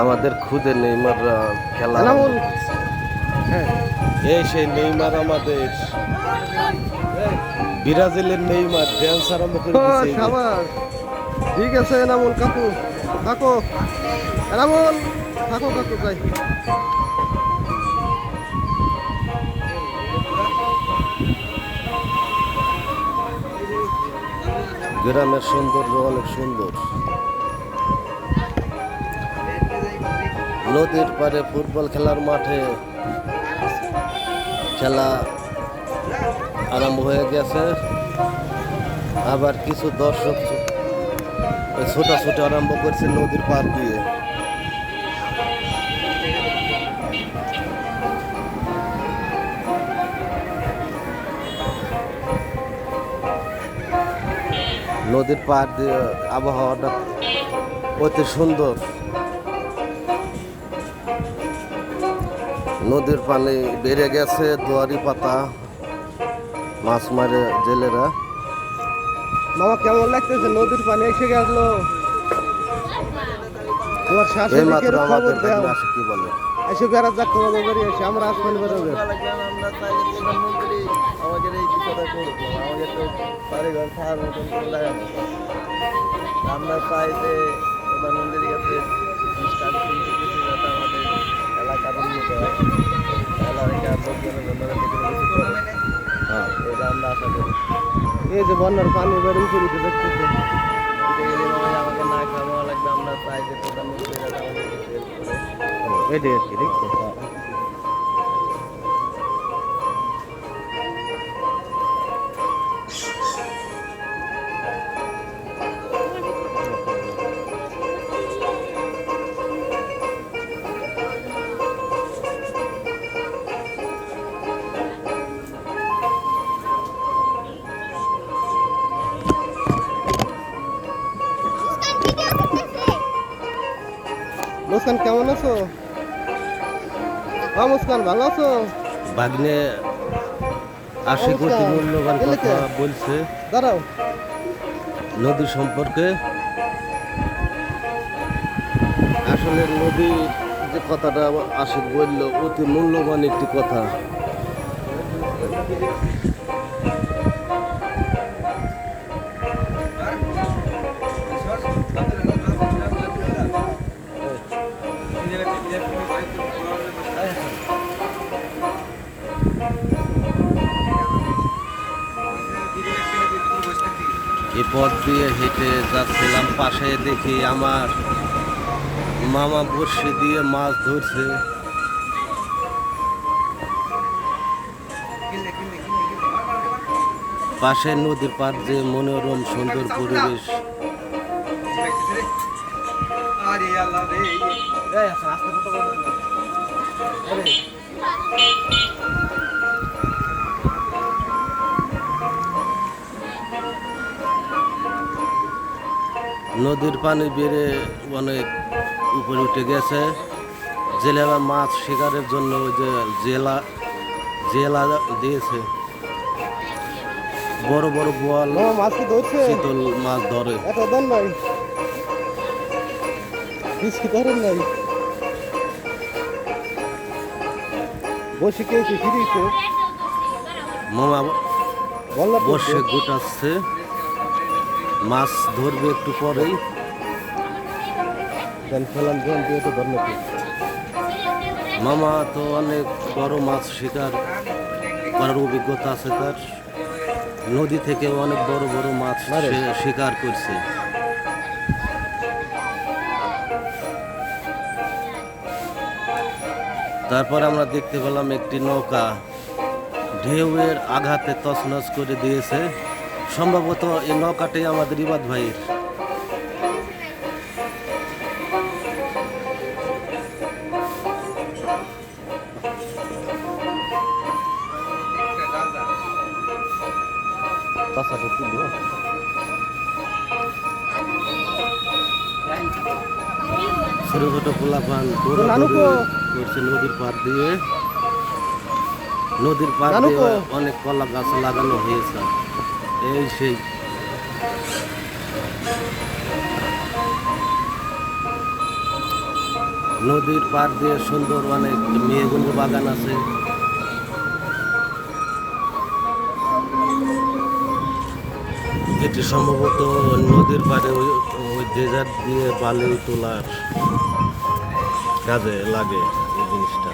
আমাদের খুদে নেইমার খেলা এই সেই নেইমার আমাদের ব্রাজিলের নেইমার ড্যান্স আরম্ভ করে দিয়েছে। ঠিক আছে এনামুল কাকু থাকো, এনামুল থাকো কাকু যাই। গ্রামের সৌন্দর্য অনেক সুন্দর। নদীর পাড়ে ফুটবল খেলার মাঠে খেলা আরম্ভ হয়ে গেছে। আবার কিছু দর্শক ছোটাছুটি আরম্ভ করছে নদীর পাড় দিয়ে। নদীর পাড় দিয়ে আবহাওয়াটা অতি সুন্দর। নদীর পানি বেড়ে গেছে, দুয়ারি পাতা মাছ মারে জেলেরা। মামা কেমন লাগতেছে? নদীর পানি এসে গেল। তোমার এই মাত্র আমাদের আসে কি বলে এসে বেড়া যাক তোমাদের বাড়ি এসে আমরা আসবেন বেরোবে। আমাদের এই কিছুটা করবো, আমাদের তো বাড়ি ঘর খাওয়ার মতন করে লাগানো। আমরা চাই যে প্রধানমন্ত্রীর কাছে যাতে আমাদের এলাকার উন্নত হয়, এলাকার লোকজনের এটা আমরা আশা করি। এই যে বন্যার পানি বেড়ে উপরে দেখতেছে, আমাকে না খাওয়া লাগবে। আমরা চাই যে প্রধানমন্ত্রী যাতে আমাদের এটাই আর কি দেখছো। মুস্কান কেমন আছো? মুস্কান ভালো আছো? বাগনে আশি কোটি মূল্যবান কথা বলছে দাঁড়াও নদী সম্পর্কে। আসলে নদী যে কথাটা আশিক বলল অতি মূল্যবান একটি কথা। এই পথ দিয়ে হেঁটে যাচ্ছিলাম, পাশে দেখি আমার মামা বড়শি দিয়ে মাছ ধরছে। পাশে নদীর পাড় যে মনোরম সুন্দর পরিবেশ। নদীর পানি বেড়ে অনেক উপরে উঠে গেছে। জেলেরা মাছ শিকারের জন্য ওই যে জেলা দিয়েছে। বড় বড় বোয়াল মাছ কি ধরছে? শীতল মাছ ধরে। এত দাম নাই, বেশি ধরেন নাই। বসে কেউ কি ফিরিয়েছে? মামা বললাম বসে গোটাচ্ছে, মাছ ধরবে একটু পরেই। ফেলাম জল দিয়ে তো ধর নাকি। মামা তো অনেক বড় মাছ শিকার করার অভিজ্ঞতা আছে তার। নদী থেকে অনেক বড় বড় মাছ শিকার করছে। তারপর আমরা দেখতে পেলাম একটি নৌকা ঢেউয়ের আঘাতে তছনছ করে দিয়েছে। সম্ভবত এই নৌকাটাই আমাদের ইবাদ ভাইয়ের। ছোট ছোট পোলাপান করছে নদীর পাড় দিয়ে। নদীর পাড় দিয়ে অনেক কলা গাছ লাগানো হয়েছে। এই সেই নদীর পাড় দিয়ে সুন্দর অনেক মেয়েগুলো বাগান আছে। এটি সম্ভবত নদীর পাড়ে ওই ডেজার্ট দিয়ে বালি তোলার কাজে লাগে এই জিনিসটা।